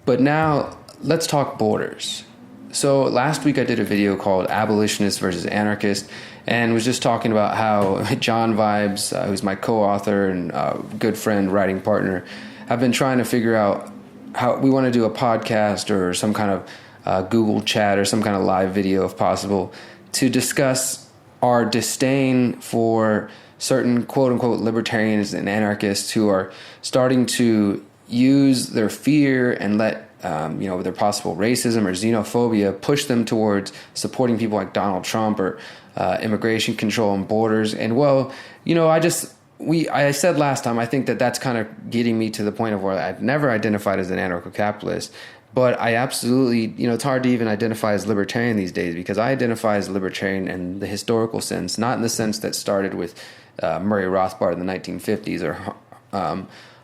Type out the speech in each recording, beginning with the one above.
But now let's talk borders. So last week I did a video called Abolitionist versus Anarchist, and was just talking about how John Vibes, who's my co-author and good friend, writing partner, have been trying to figure out how we want to do a podcast or some kind of Google chat or some kind of live video if possible to discuss our disdain for certain quote-unquote libertarians and anarchists who are starting to use their fear and let their possible racism or xenophobia push them towards supporting people like Donald Trump or immigration control and borders. And I said last time, I think that that's kind of getting me to the point of where I've never identified as an anarcho-capitalist, but I absolutely, it's hard to even identify as libertarian these days because I identify as libertarian in the historical sense, not in the sense that started with Murray Rothbard in the 1950s or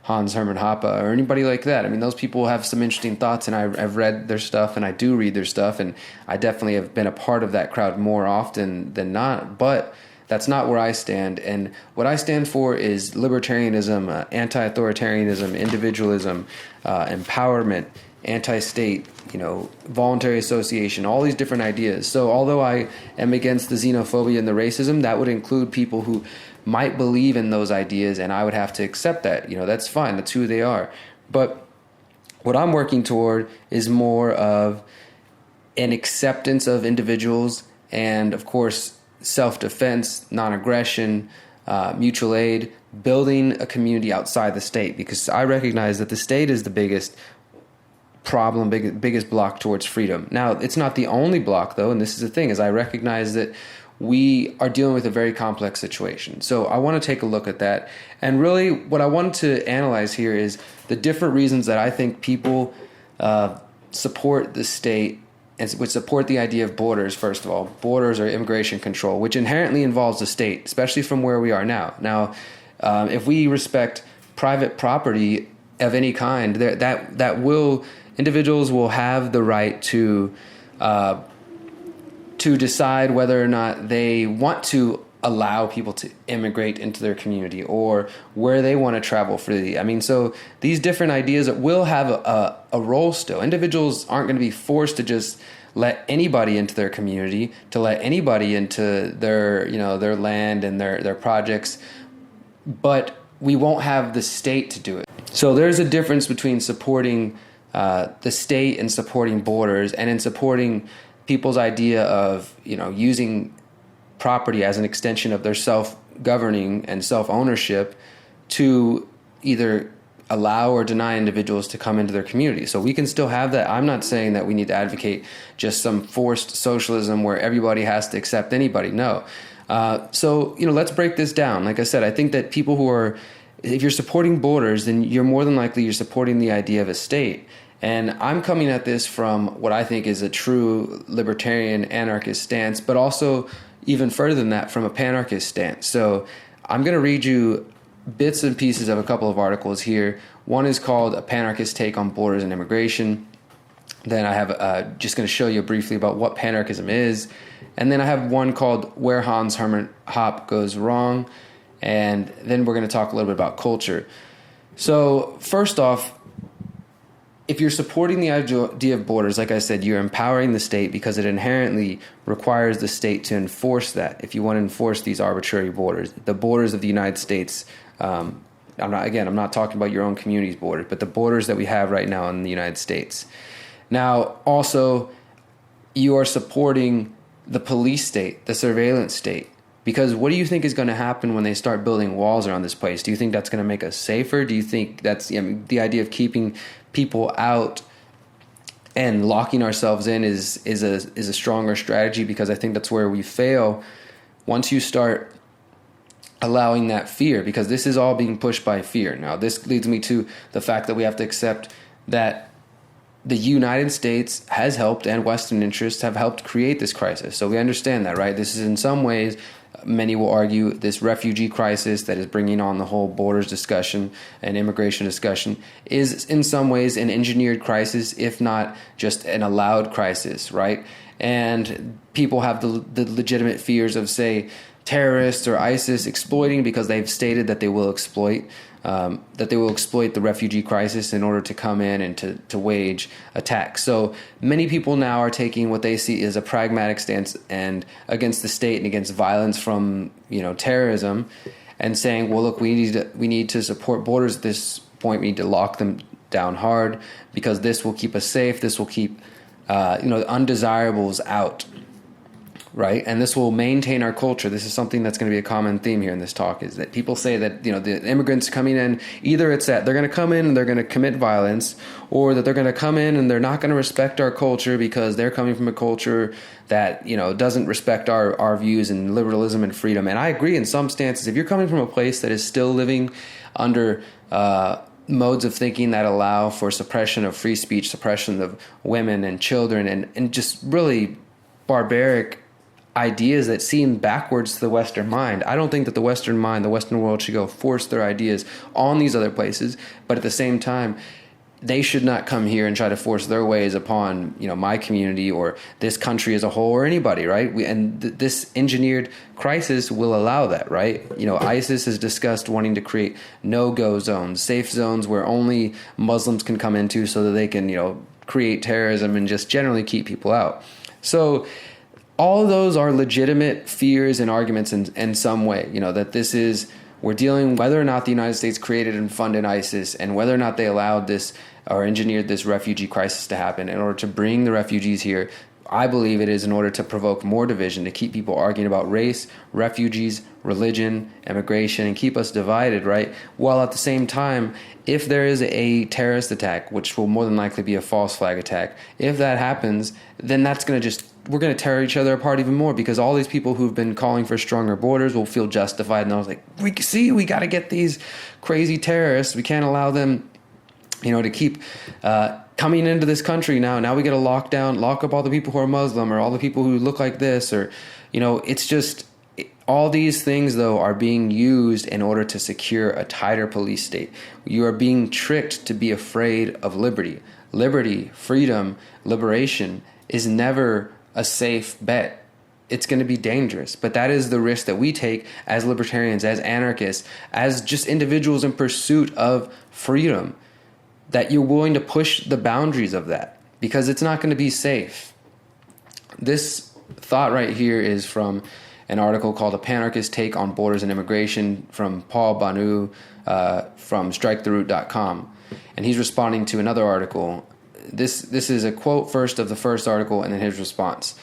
Hans Hermann Hoppe or anybody like that. I mean, those people have some interesting thoughts, and I've read their stuff, and I do read their stuff, and I definitely have been a part of that crowd more often than not, but that's not where I stand. And what I stand for is libertarianism, anti-authoritarianism, individualism, empowerment, anti-state, voluntary association, all these different ideas. So although I am against the xenophobia and the racism, that would include people who might believe in those ideas, and I would have to accept that. That's fine. That's who they are. But what I'm working toward is more of an acceptance of individuals and, of course, self-defense, non-aggression, mutual aid, building a community outside the state, because I recognize that the state is the biggest problem, biggest block towards freedom. Now, it's not the only block, though, and this is the thing, is I recognize that we are dealing with a very complex situation. So I want to take a look at that. And really what I wanted to analyze here is the different reasons that I think people support the state and would support the idea of borders, first of all. Borders or immigration control, which inherently involves the state, especially from where we are now. Now, if we respect private property of any kind, individuals will have the right to decide whether or not they want to allow people to immigrate into their community or where they want to travel freely. I mean, so these different ideas will have a role still. Individuals aren't going to be forced to just let anybody into their community, to let anybody into their land and their projects, but we won't have the state to do it. So there's a difference between supporting the state and supporting borders, and in supporting people's idea of using property as an extension of their self-governing and self-ownership to either allow or deny individuals to come into their community. So we can still have that. I'm not saying that we need to advocate just some forced socialism where everybody has to accept anybody. No. So let's break this down. Like I said, I think that people if you're supporting borders, then you're more than likely you're supporting the idea of a state. And I'm coming at this from what I think is a true libertarian anarchist stance, but also even further than that, from a panarchist stance. So I'm going to read you bits and pieces of a couple of articles here. One is called A Panarchist Take on Borders and Immigration. Then I have just going to show you briefly about what panarchism is. And then I have one called Where Hans Hermann Hoppe Goes Wrong. And then we're going to talk a little bit about culture. So first off, if you're supporting the idea of borders, like I said, you're empowering the state because it inherently requires the state to enforce that. If you want to enforce these arbitrary borders, the borders of the United States, I'm not talking about your own community's borders, but the borders that we have right now in the United States. Now, also, you are supporting the police state, the surveillance state. Because what do you think is going to happen when they start building walls around this place? Do you think that's going to make us safer? Do you think that's the idea of keeping people out and locking ourselves in is a stronger strategy? Because I think that's where we fail once you start allowing that fear, because this is all being pushed by fear. Now, this leads me to the fact that we have to accept that the United States has helped, and Western interests have helped create this crisis. So we understand that, right? This is in some ways, many will argue, this refugee crisis that is bringing on the whole borders discussion and immigration discussion is in some ways an engineered crisis, if not just an allowed crisis, right? And people have the legitimate fears of, say, terrorists or ISIS exploiting, because they've stated that they will exploit. that they will exploit the refugee crisis in order to come in and to wage attacks. So many people now are taking what they see as a pragmatic stance and against the state and against violence from, terrorism, and saying, well, look, we need to support borders at this point. We need to lock them down hard because this will keep us safe. This will keep undesirables out. Right. And this will maintain our culture. This is something that's going to be a common theme here in this talk, is that people say that, the immigrants coming in, either it's that they're going to come in and they're going to commit violence, or that they're going to come in and they're not going to respect our culture because they're coming from a culture that, doesn't respect our views and liberalism and freedom. And I agree in some stances. If you're coming from a place that is still living under modes of thinking that allow for suppression of free speech, suppression of women and children, and just really barbaric ideas that seem backwards to the Western mind. I don't think that the Western mind, the Western world, should go force their ideas on these other places. But at the same time, they should not come here and try to force their ways upon, my community or this country as a whole or anybody, right? This engineered crisis will allow that, right? ISIS has discussed wanting to create no-go zones, safe zones where only Muslims can come into so that they can, create terrorism and just generally keep people out. So all of those are legitimate fears and arguments in some way, that we're dealing whether or not the United States created and funded ISIS and whether or not they allowed this or engineered this refugee crisis to happen in order to bring the refugees here. I believe it is in order to provoke more division, to keep people arguing about race, refugees, religion, immigration, and keep us divided, right? While at the same time, if there is a terrorist attack, which will more than likely be a false flag attack, if that happens, then we're going to tear each other apart even more, because all these people who've been calling for stronger borders will feel justified. And I was like, we got to get these crazy terrorists. We can't allow them, to keep coming into this country now. Now we got to lock up all the people who are Muslim or all the people who look like this, or, it's just all these things, though, are being used in order to secure a tighter police state. You are being tricked to be afraid of liberty. Liberty, freedom, liberation is never a safe bet. It's going to be dangerous, but that is the risk that we take as libertarians, as anarchists, as just individuals in pursuit of freedom, that you're willing to push the boundaries of that because it's not going to be safe. This thought right here is from an article called A Panarchist Take on Borders and Immigration from Paul Banu from striketheroot.com. And he's responding to another article. This is a quote first of the first article and then his response.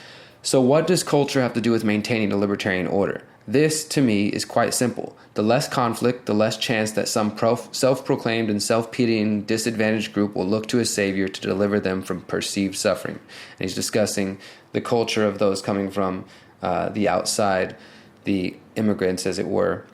So what does culture have to do with maintaining the libertarian order? This, to me, is quite simple. The less conflict, the less chance that some self-proclaimed and self-pitying disadvantaged group will look to a savior to deliver them from perceived suffering. And he's discussing the culture of those coming from the outside, the immigrants, as it were.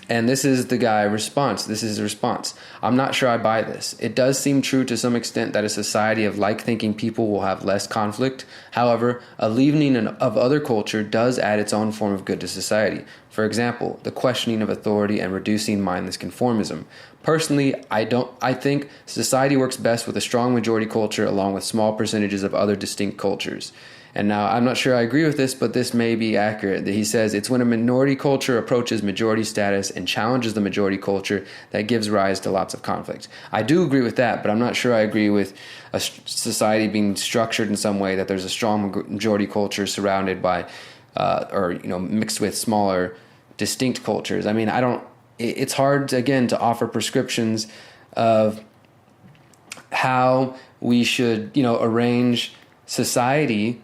And this is the guy response. This is his response. I'm not sure I buy this. It does seem true to some extent that a society of like-thinking people will have less conflict. However, a leavening of other culture does add its own form of good to society. For example, the questioning of authority and reducing mindless conformism. Personally, I think society works best with a strong majority culture along with small percentages of other distinct cultures. And now, I'm not sure I agree with this, but this may be accurate. He says it's when a minority culture approaches majority status and challenges the majority culture that gives rise to lots of conflict. I do agree with that, but I'm not sure I agree with a society being structured in some way that there's a strong majority culture surrounded by, mixed with smaller, distinct cultures. I mean, it's hard, again, to offer prescriptions of how we should, arrange society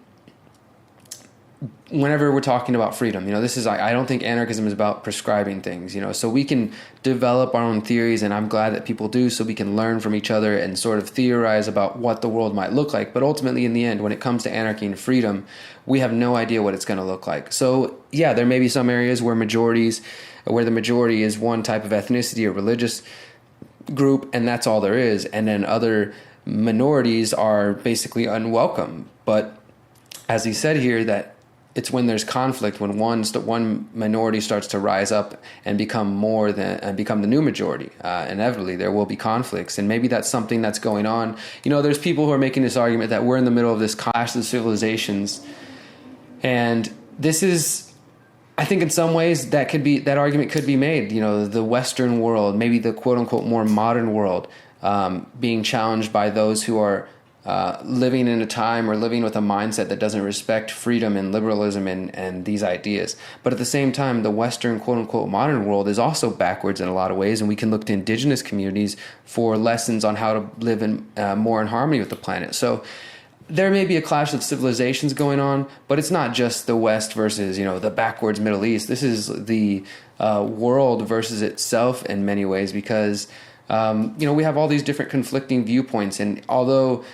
whenever we're talking about freedom. I don't think anarchism is about prescribing things, so we can develop our own theories, and I'm glad that people do, so we can learn from each other and sort of theorize about what the world might look like. But ultimately, in the end, when it comes to anarchy and freedom, we have no idea what it's going to look like. So yeah, there may be some areas where the majority is one type of ethnicity or religious group, and that's all there is. And then other minorities are basically unwelcome. But as he said here, that it's when there's conflict, when one minority starts to rise up and become the new majority. Inevitably, there will be conflicts, and maybe that's something that's going on. There's people who are making this argument that we're in the middle of this clash of civilizations, and this is I think in some ways that argument could be made. The Western world, maybe the quote unquote more modern world, being challenged by those who are living in a time or living with a mindset that doesn't respect freedom and liberalism and these ideas. But at the same time, the Western quote unquote modern world is also backwards in a lot of ways, and we can look to indigenous communities for lessons on how to live more in harmony with the planet. So there may be a clash of civilizations going on, but it's not just the West versus, the backwards Middle East. This is the world versus itself in many ways, because, we have all these different conflicting viewpoints. And although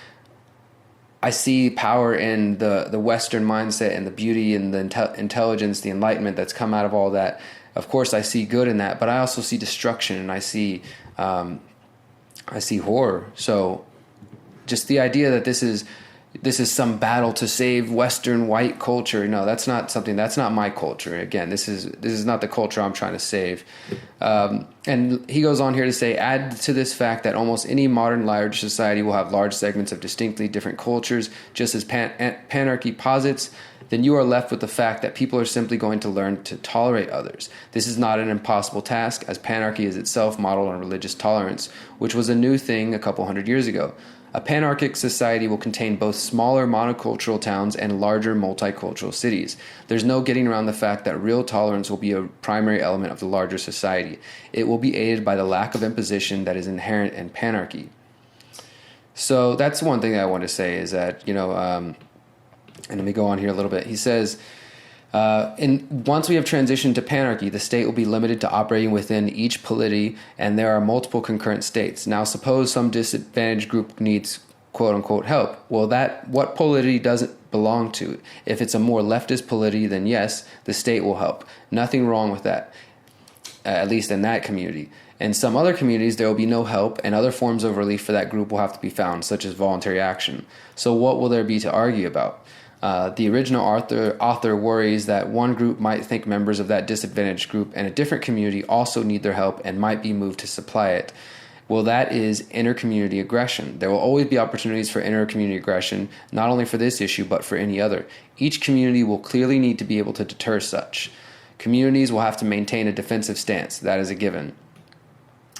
I see power in the Western mindset and the beauty and the intelligence, the enlightenment that's come out of all that, of course I see good in that, but I also see destruction, and I see horror. So just the idea that this is some battle to save Western white culture. No, that's not my culture. Again, this is not the culture I'm trying to save. And he goes on here to say, add to this fact that almost any modern large society will have large segments of distinctly different cultures, just as panarchy posits, then you are left with the fact that people are simply going to learn to tolerate others. This is not an impossible task, as panarchy is itself modeled on religious tolerance, which was a new thing a couple hundred years ago. A panarchic society will contain both smaller monocultural towns and larger multicultural cities. There's no getting around the fact that real tolerance will be a primary element of the larger society. It will be aided by the lack of imposition that is inherent in panarchy. So that's one thing that I want to say is that, and let me go on here a little bit. He says, once we have transitioned to panarchy, the state will be limited to operating within each polity, and there are multiple concurrent states. Now, suppose some disadvantaged group needs quote-unquote help. Well, what polity does it belong to? If it's a more leftist polity, then yes, the state will help. Nothing wrong with that, at least in that community. In some other communities, there will be no help, and other forms of relief for that group will have to be found, such as voluntary action. So what will there be to argue about? The original author worries that one group might think members of that disadvantaged group and a different community also need their help and might be moved to supply it. Well, that is inter-community aggression. There will always be opportunities for inter-community aggression, not only for this issue, but for any other. Each community will clearly need to be able to deter such. Communities will have to maintain a defensive stance. That is a given.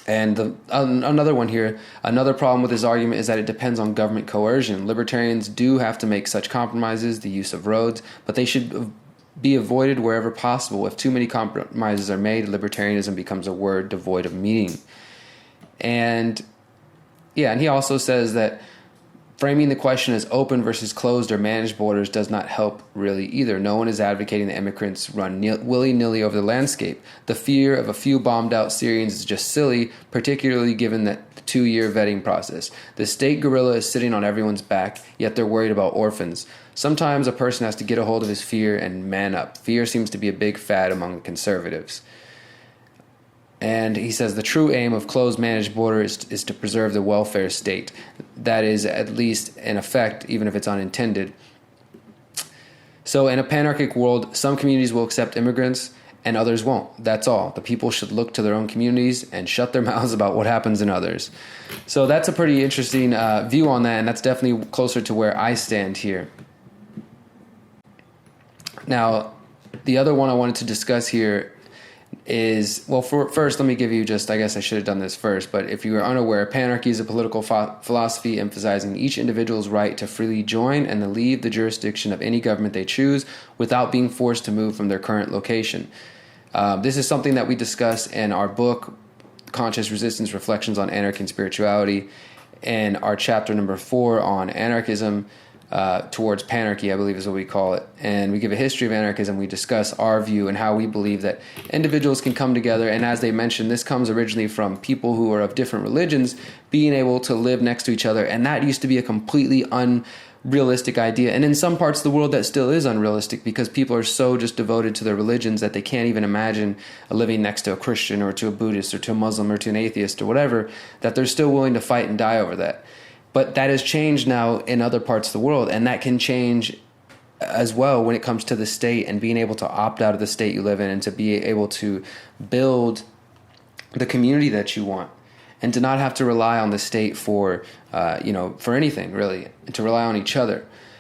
And another one here, another problem with this argument is that it depends on government coercion. Libertarians do have to make such compromises, the use of roads, but they should be avoided wherever possible. If too many compromises are made, libertarianism becomes a word devoid of meaning. And he also says that framing the question as open versus closed or managed borders does not help really either. No one is advocating that immigrants run willy-nilly over the landscape. The fear of a few bombed-out Syrians is just silly, particularly given that the 2-year vetting process. The state gorilla is sitting on everyone's back, yet they're worried about orphans. Sometimes a person has to get a hold of his fear and man up. Fear seems to be a big fad among the conservatives. And he says the true aim of closed managed border is to preserve the welfare state. That is at least in effect, even if it's unintended. So in a panarchic world, some communities will accept immigrants and others won't. That's all. The people should look to their own communities and shut their mouths about what happens in others. So that's a pretty interesting view on that, and that's definitely closer to where I stand here. Now, the other one I wanted to discuss here is, first let me give you I guess I should have done this first, but if you are unaware, panarchy is a political philosophy emphasizing each individual's right to freely join and to leave the jurisdiction of any government they choose without being forced to move from their current location. This is something that we discuss in our book, Conscious Resistance, Reflections on Anarchy and Spirituality, and our chapter number 4 on anarchism, towards panarchy, I believe is what we call it. And we give a history of anarchism. We discuss our view and how we believe that individuals can come together. And as they mentioned, this comes originally from people who are of different religions being able to live next to each other. And that used to be a completely unrealistic idea. And in some parts of the world, that still is unrealistic because people are so just devoted to their religions that they can't even imagine living next to a Christian or to a Buddhist or to a Muslim or to an atheist or whatever, that they're still willing to fight and die over that. But that has changed now in other parts of the world, and that can change as well when it comes to the state and being able to opt out of the state you live in and to be able to build the community that you want and to not have to rely on the state for anything really, and to rely on each other.